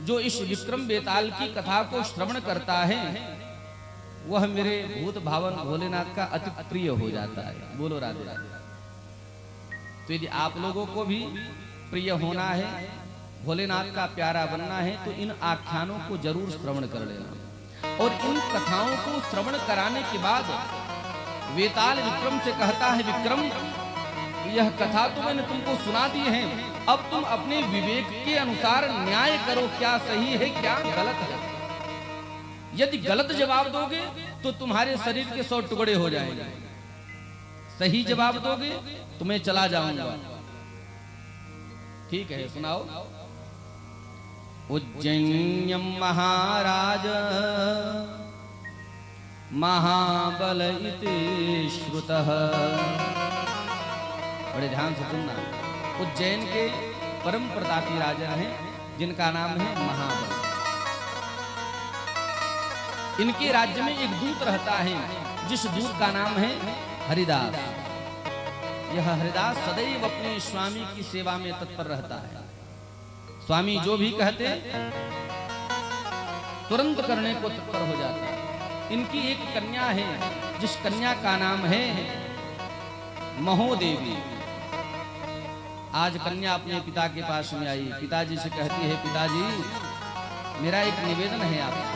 जो इस विक्रम बेताल की कथा को श्रवण करता है वह मेरे भूत भावन भोलेनाथ का अति प्रिय हो जाता है। बोलो राधे राधे। तो यदि आप लोगों को भी प्रिय होना है, भोलेनाथ का प्यारा बनना है, तो इन आख्यानों को जरूर श्रवण कर लेना। और इन कथाओं को श्रवण कराने के बाद वेताल विक्रम से कहता है, विक्रम यह कथा तो मैंने तुमको सुना दी है, अब तुम अपने विवेक के अनुसार न्याय करो, क्या सही है क्या गलत है। यदि गलत जवाब दोगे तो तुम्हारे शरीर के 100 टुकड़े हो जाएंगे, सही जवाब दोगे तो मैं चला जाऊंगा। ठीक है, सुनाओ। उज्जैन्यम महाराज महाबल इति श्रुतः। बड़े ध्यान से सुनना। उज्जैन के परम प्रतापी राजा हैं जिनका नाम है महाबल। इनके राज्य में एक दूत रहता है जिस दूत का नाम है हरिदास। यह हरिदास सदैव अपने स्वामी की सेवा में तत्पर रहता है। स्वामी जो भी कहते तुरंत करने को तत्पर हो जाता है। इनकी एक कन्या है जिस कन्या का नाम है महोदेवी। आज कन्या अपने पिता के पास में आई, पिताजी से कहती है, पिताजी मेरा एक निवेदन है आपसे।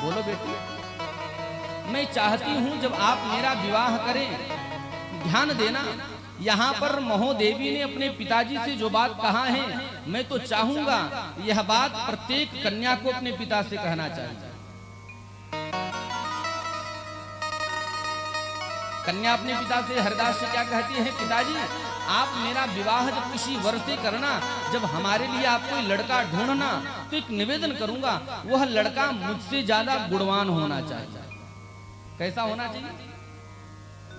बोलो बेटी। मैं चाहती हूं जब आप मेरा विवाह करें, ध्यान देना, यहाँ पर महोदेवी ने अपने पिताजी से जो बात कहा है, मैं तो चाहूंगा यह बात प्रत्येक कन्या को अपने पिता से कहना चाहिए। कन्या अपने पिता से हरिदास से क्या कहती है, पिताजी आप मेरा विवाह जब किसी वर से करना, जब हमारे लिए आप कोई लड़का ढूंढना, तो एक निवेदन करूंगा, वह लड़का मुझसे ज्यादा गुणवान होना चाहिए। कैसा होना चाहिए?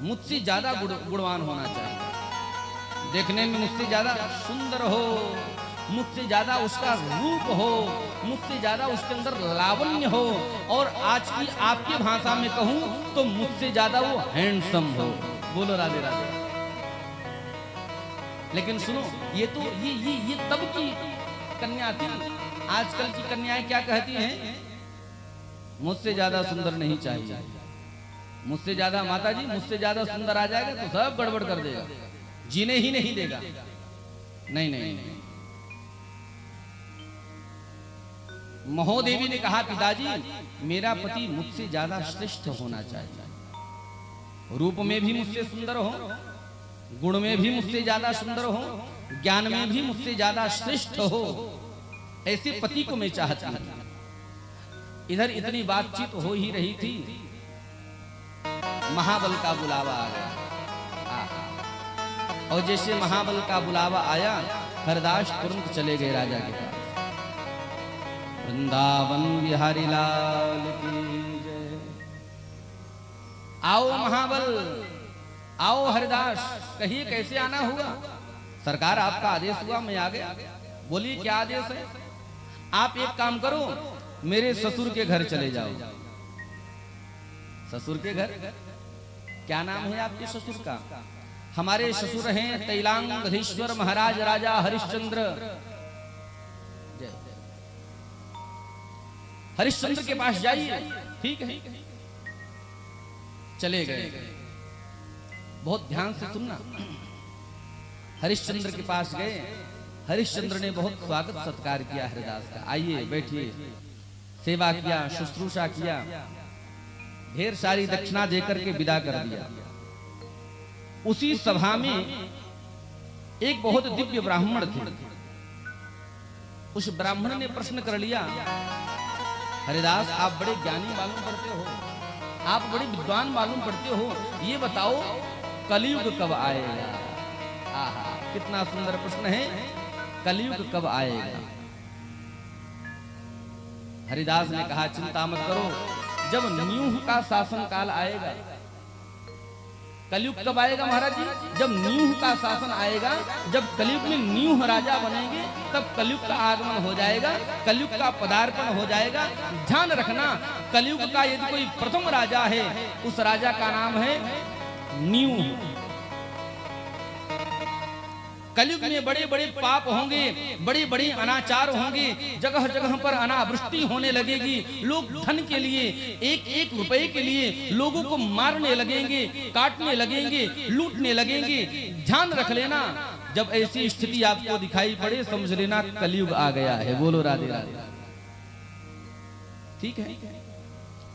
मुझसे ज्यादा गुणवान होना चाहिए। देखने में मुझसे ज्यादा सुंदर हो, मुझसे ज्यादा उसका रूप हो, मुझसे ज्यादा उसके अंदर लावण्य हो, और आज की आपकी भाषा में कहूं तो मुझसे ज्यादा वो हैंडसम हो। बोलो राधे राधे। लेकिन सुनो, ये तो ये तब की कन्या थी। आजकल की कन्याएं क्या कहती हैं? मुझसे ज्यादा सुंदर नहीं चाहिए, मुझसे ज्यादा, माता जी मुझसे ज्यादा सुंदर आ जाएगा तो सब गड़बड़ कर देगा, जीने ही नहीं देगा। नहीं नहीं नहीं। महोदेवी ने कहा, पिताजी मेरा पति मुझसे ज्यादा श्रेष्ठ होना चाहिए। रूप में भी मुझसे सुंदर हो, गुण में भी मुझसे ज्यादा सुंदर हो, ज्ञान में भी मुझसे ज्यादा श्रेष्ठ हो, ऐसे पति को मैं चाहता हूं। इधर इतनी बातचीत हो ही रही थी, महाबल का बुलावा आ गया। और जैसे महाबल का बुलावा आया, हरदास तुरंत चले गए राजा के पास। वृंदावन बिहारी लाल की जय। आओ महाबल, आओ हरिदास, कहिए कैसे आना हुआ? सरकार आपका आदेश हुआ, मैं आ गया। बोलिए क्या आदेश है? आप एक काम करो, मेरे ससुर के घर चले जाओ। ससुर के घर? क्या नाम है आपके ससुर का? हमारे ससुर हैं तैलांगधीश्वर महाराज राजा हरिश्चंद्र। हरिश्चंद्र के पास जाइए। ठीक है, चले गए। बहुत ध्यान से सुनना। हरिश्चंद्र के पास गए। हरिश्चंद्र ने बहुत स्वागत सत्कार किया हरिदास का। आइए बैठिए। सेवा किया, शुश्रूषा किया, ढेर सारी दक्षिणा देकर के विदा कर दिया। उसी सभा में एक बहुत दिव्य ब्राह्मण थे। उस ब्राह्मण ने प्रश्न कर लिया, हरिदास आप बड़े ज्ञानी मालूम पड़ते हो, आप बड़े विद्वान मालूम पड़ते हो, ये बताओ कलयुग कब आएगा? आहा, कितना सुंदर प्रश्न है। कलयुग कब आएगा? हरिदास ने कहा, चिंता मत करो, जब न्यूह का शासन काल आएगा। कलयुग कब आएगा महाराज जी? जब न्यूह का शासन आएगा, जब कलयुग में न्यूह राजा बनेंगे, तब कलयुग का आगमन हो जाएगा, कलयुग का पदार्पण हो जाएगा। ध्यान रखना, कलयुग का यदि कोई प्रथम राजा है, उस राजा का नाम है न्यूह। कलयुग में बड़े बड़े पाप होंगे, बड़े बड़े अनाचार होंगे, जगह जगह पर अनावृष्टि होने लगेगी, लोग धन के लिए, एक एक रुपए के लिए लोगों को मारने लगेंगे, काटने लगेंगे, लूटने लगेंगे। ध्यान रख लेना, जब ऐसी स्थिति आपको दिखाई पड़े समझ लेना कलयुग आ गया है। बोलो राधे राधे। ठीक है,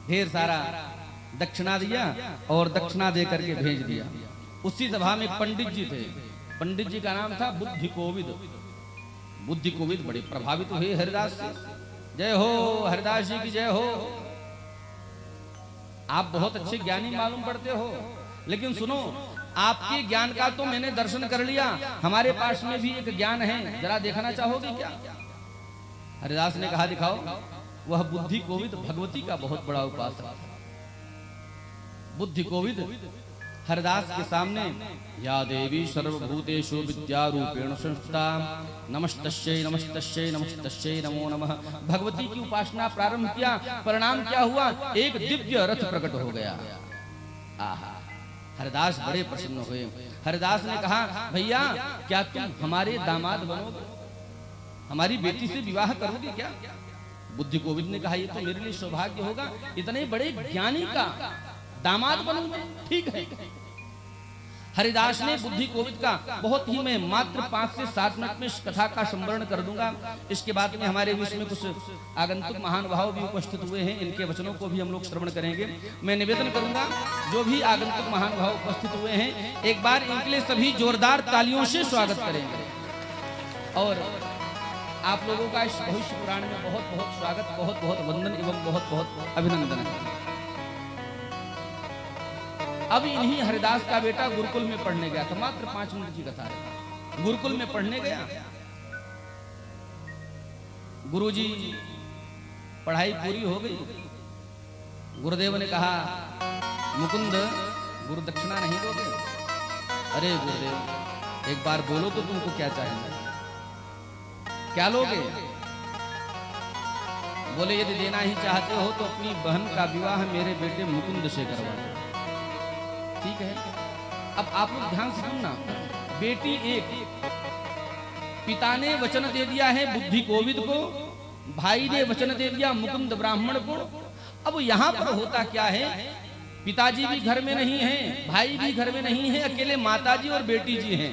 ढेर सारा दक्षिणा दिया और दक्षिणा दे करके भेज दिया। उसी सभा में पंडित जी थे, पंडित जी का नाम था बुद्धि कोविद। बुद्धि कोविद बड़े प्रभावित हुए हरिदास से। जय हो हरिदास जी की जय हो। आप बहुत अच्छे ज्ञानी मालूम पड़ते हो, लेकिन सुनो, आपके ज्ञान का तो मैंने दर्शन कर लिया, हमारे पास में भी एक ज्ञान है, जरा देखना चाहोगे क्या? हरिदास ने कहा दिखाओ। वह बुद्धि कोविद भगवती का बहुत बड़ा उपासक था। बुद्धि कोविद हरिदास के सामने, या देवी सर्वभूतेषु विद्यारूपेण संस्थिता नमस्तस्यै नमस्तस्यै नमस्तस्यै नमो नमः। भगवती की उपासना प्रारंभ किया। परिणाम क्या हुआ? एक दिव्य रथ प्रकट हो गया। आहा, हरिदास बड़े प्रसन्न हुए। हरिदास ने कहा, भैया क्या तुम हमारे दामाद बनोगे? हमारी बेटी से विवाह करोगे क्या? बुद्धि कोविद ने कहा, ये तो मेरे लिए सौभाग्य होगा, इतने बड़े ज्ञानी का दामाद बनूंगा। ठीक है। हरिदास ने बुद्धि कोविद का बहुत ही, मैं मात्र 5 से 7 मिनट में इस कथा का संवरण कर दूंगा। इसके बाद में हमारे बीच में कुछ आगंतुक महान भाव भी उपस्थित हुए हैं, इनके वचनों को भी हम लोग श्रवण करेंगे। मैं निवेदन करूंगा, जो भी आगंतुक महान भाव उपस्थित हुए हैं, एक बार इनके लिए सभी जोरदार तालियों से स्वागत करेंगे। और आप लोगों का इस भविष्य पुराण में बहुत बहुत स्वागत, बहुत बहुत वंदन एवं बहुत बहुत अभिनंदन है। अब इन्हीं हरिदास का बेटा गुरुकुल में पढ़ने गया था। मात्र 5 मिनट की कथा है। गुरुकुल में पढ़ने गया, गुरुजी पढ़ाई पूरी हो गई। गुरुदेव ने कहा, मुकुंद गुरु दक्षिणा नहीं दोगे? अरे गुरुदेव एक बार बोलो तो तुमको क्या चाहिए, क्या लोगे? बोले, यदि देना ही चाहते हो तो अपनी बहन का विवाह मेरे बेटे मुकुंद से करवाओ। ठीक है। अब आप लोग ध्यान से सुनना, बेटी एक, पिता ने वचन दे दिया है बुद्धि कोविद को, भाई ने वचन दे दिया मुकुंद ब्राह्मण को। अब यहां पर होता क्या है, पिताजी भी घर में नहीं है, भाई भी घर में नहीं है, अकेले माताजी और बेटी जी हैं।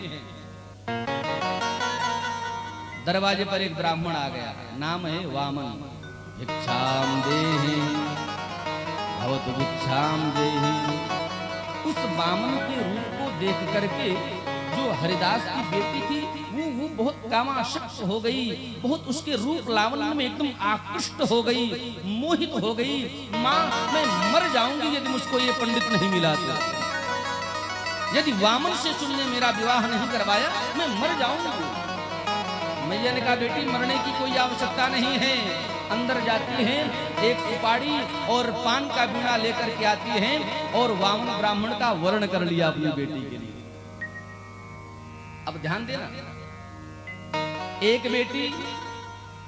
दरवाजे पर एक ब्राह्मण आ गया, नाम है वामन। भिक्षाम देहि भवतु भिक्षाम देहि। उस वामन के रूप को देख करके जो हरिदास की बेटी थी वो बहुत कामासक्त हो गई, बहुत उसके रूप लावण्य में एकदम आकृष्ट हो गई, मोहित हो गई। माँ मैं मर जाऊंगी यदि मुझको ये पंडित नहीं मिला तो। यदि वामन से तुमने मेरा विवाह नहीं करवाया मैं मर जाऊंगी। मैया ने कहा, बेटी मरने की कोई आवश्यकता नहीं है। अंदर जाती हैं, एक सुपारी और पान का बीड़ा लेकर के आती हैं और वामन ब्राह्मण का वर्ण कर लिया अपनी बेटी के लिए। अब ध्यान देना, एक बेटी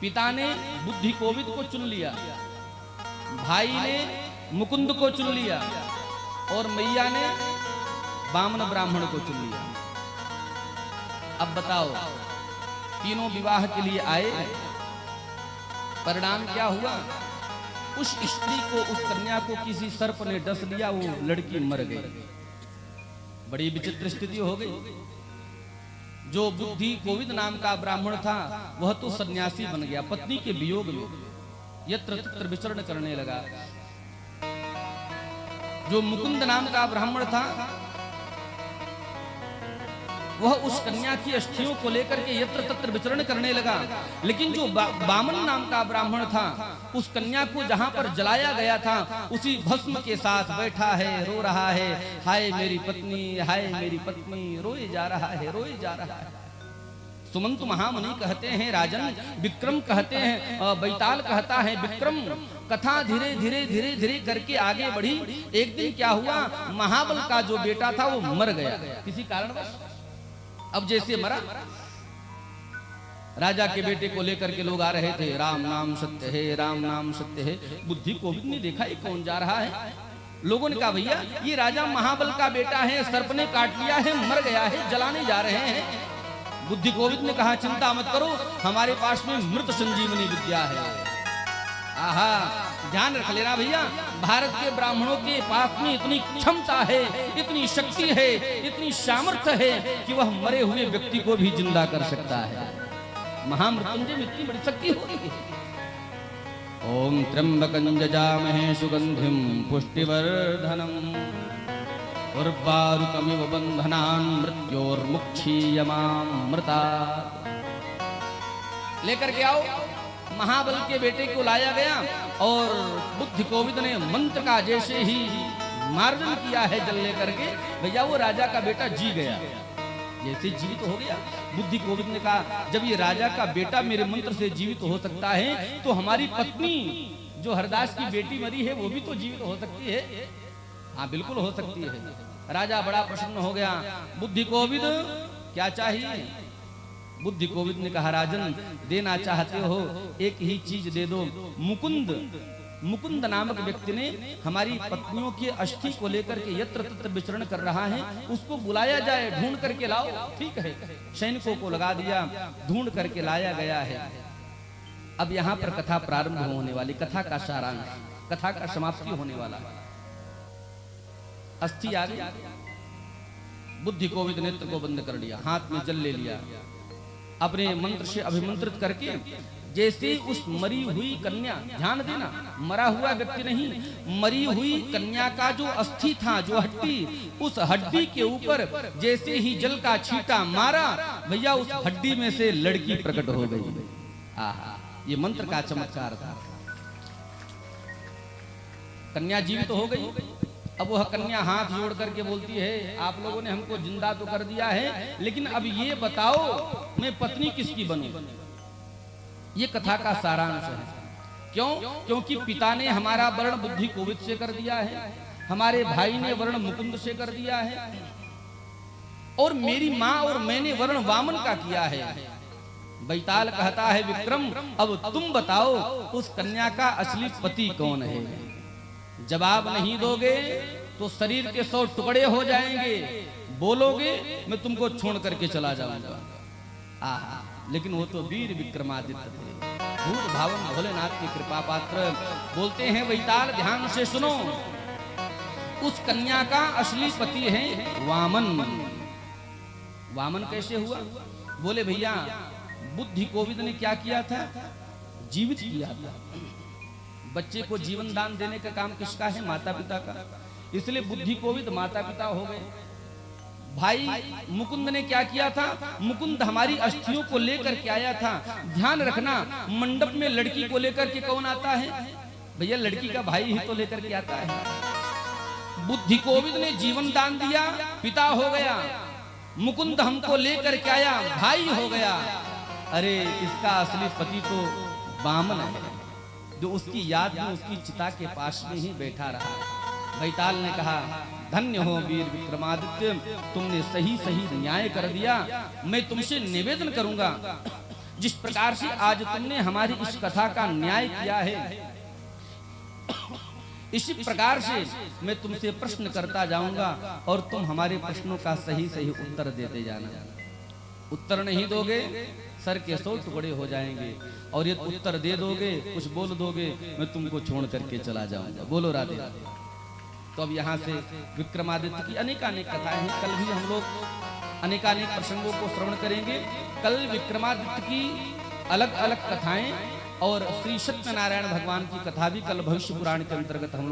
पिता ने बुद्धि कोविद को चुन लिया, भाई ने मुकुंद को चुन लिया और मैया ने वामन ब्राह्मण को चुन लिया। अब बताओ, तीनों विवाह के लिए आए, परिणाम क्या हुआ? उस स्त्री को, उस कन्या को किसी सर्प ने डस लिया, वो लड़की मर गई। बड़ी विचित्र स्थिति हो गई। जो बुद्धि कोविद नाम का ब्राह्मण था वह तो सन्यासी बन गया, पत्नी के वियोग में यत्र तत्र विचरण करने लगा। जो मुकुंद नाम का ब्राह्मण था वह उस कन्या की अस्थियों को लेकर के यत्र तत्र विचरण करने लगा। लेकिन जो वामन नाम का ब्राह्मण था, उस कन्या को जहां पर जलाया गया था उसी भस्म के साथ बैठा है, रो रहा है, हाय मेरी पत्नी, हाय मेरी पत्नी, रोए जा रहा है, रोए जा रहा है। सुमंत महामुनि कहते हैं, राजन विक्रम कहते हैं, बैताल कहता है विक्रम। कथा धीरे धीरे धीरे धीरे करके आगे बढ़ी। एक दिन क्या हुआ, महाबल का जो बेटा था वो मर गया किसी कारणवश। अब जैसे मरा, राजा के बेटे को लेकर के लोग आ रहे थे, राम नाम सत्य है, राम नाम सत्य है। बुद्धि कोविद ने देखा ये कौन जा रहा है। लोगों ने कहा, भैया ये राजा महाबल का बेटा है, सर्प ने काट लिया है, मर गया है, जलाने जा रहे हैं। बुद्धि कोविद ने कहा चिंता मत करो, हमारे पास में मृत संजीवनी विद्या है। आहा, ध्यान रख लेना भैया, भारत के ब्राह्मणों के पास में इतनी क्षमता है, इतनी शक्ति है, इतनी सामर्थ्य है कि वह मरे हुए व्यक्ति को भी जिंदा कर सकता है। महामृत्युंजय में इतनी बड़ी शक्ति होती है। ओम त्र्यंबकं यजामहे सुगंधिं पुष्टिवर्धनम् उर्वारुकमिव बंधनान् मृत्योर्मुक्षीयमामृतात्। लेकर के आओ। महाबल के बेटे को लाया गया और बुद्धि कोविद ने मंत्र का जैसे ही मार्जन किया है जल लेकर के, भैया वो राजा का बेटा जी गया, जैसे जीवित हो गया। बुद्धि कोविद ने कहा जब ये राजा का बेटा मेरे मंत्र से जीवित हो सकता है तो हमारी पत्नी जो हरदास की बेटी मरी है वो भी तो जीवित हो सकती है। हाँ बिल्कुल हो सकती है। राजा बड़ा प्रसन्न हो गया। बुद्धि कोविद क्या चाहिए? बुद्धि कोविद ने कहा राजन देना चाहते हो एक ही चीज दे दो। मुकुंद नामक व्यक्ति ने हमारी पत्नियों की अस्थि को लेकर के यत्र तत्र विचरण कर रहा है, उसको बुलाया जाए, ढूंढ करके लाओ। ठीक है, सैनिकों को लगा दिया, ढूंढ करके लाया गया है। अब यहाँ पर कथा प्रारंभ होने वाली, कथा का सारांश, कथा का समाप्ति होने वाला है। अस्थि आ गई, बुद्धि कोविद नेत्र को बंद कर लिया, हाथ में जल ले लिया, अपने मंत्र से अभिमंत्रित करके जैसे उस मरी हुई कन्या, ध्यान देना मरा हुआ व्यक्ति नहीं, मरी हुई कन्या का जो अस्थि था, जो हड्डी, उस हड्डी के ऊपर जैसे ही जल का छींटा मारा, भैया उस हड्डी में से लड़की प्रकट हो गई। आहा, ये मंत्र का चमत्कार था। कन्या जीवित हो गई। अब वह कन्या हाथ जोड़ करके बोलती है आप लोगों ने हमको जिंदा तो कर दिया है, लेकिन अब ये बताओ मैं पत्नी किसकी बनूं? ये कथा का सारांश है। क्यों? क्योंकि पिता ने हमारा वर्ण बुद्धि कोविद से कर दिया है, हमारे भाई ने वर्ण मुकुंद से कर दिया है, और मेरी माँ और मैंने वर्ण वामन का किया है। बैताल कहता है विक्रम अब तुम बताओ उस कन्या का असली पति कौन है? जवाब नहीं दोगे तो शरीर के 100 टुकड़े हो जाएंगे, बोलोगे मैं तुमको छोड़ करके चला जाऊंगा। आहा, लेकिन वो तो वीर विक्रमादित्य थे, भूत भावन भोलेनाथ की कृपा पात्र। बोलते हैं बैताल ध्यान से सुनो, उस कन्या का असली पति है वामन। वामन कैसे हुआ? बोले भैया बुद्धि कोविद ने क्या किया था? जीवित किया था। बच्चे को जीवन दान देने का काम किसका है? माता पिता का। इसलिए बुद्धि कोविद माता पिता हो गए। भाई मुकुंद ने क्या किया था? मुकुंद हमारी अस्थियों को लेकर के आया था। ध्यान रखना, मंडप में लड़की को लेकर के कौन आता है? भैया लड़की का भाई ही तो लेकर के आता है। बुद्धि कोविद ने जीवन दान दिया, पिता हो गया। मुकुंद हमको लेकर के आया, भाई हो गया। अरे इसका असली पति तो वामन है, जो उसकी याद में उसकी चिता के पास में ही बैठा रहा। बैताल ने कहा धन्य हो वीर विक्रमादित्य, तुमने सही सही न्याय कर दिया। मैं तुमसे निवेदन करूंगा, जिस प्रकार से आज तुमने हमारी इस कथा का न्याय किया है, इसी प्रकार से मैं तुमसे प्रश्न करता जाऊंगा और तुम हमारे प्रश्नों का सही सही उत्तर देते जाना। उत्तर नहीं दोगे सर के 100 टुकड़े हो जाएंगे, और ये उत्तर दे दोगे, कुछ बोल दोगे, मैं तुमको छोड़ करके चला जाऊंगा। बोलो राधे राधे। तो अब यहाँ से विक्रमादित्य की अनेकानेक कथाएं हैं। कल भी हम लोग अनेकानेक प्रसंगों को श्रवण करेंगे। कल विक्रमादित्य की अलग अलग कथाएं और श्री सत्यनारायण भगवान की कथा भी कल भविष्य पुराण के अंतर्गत हम लोग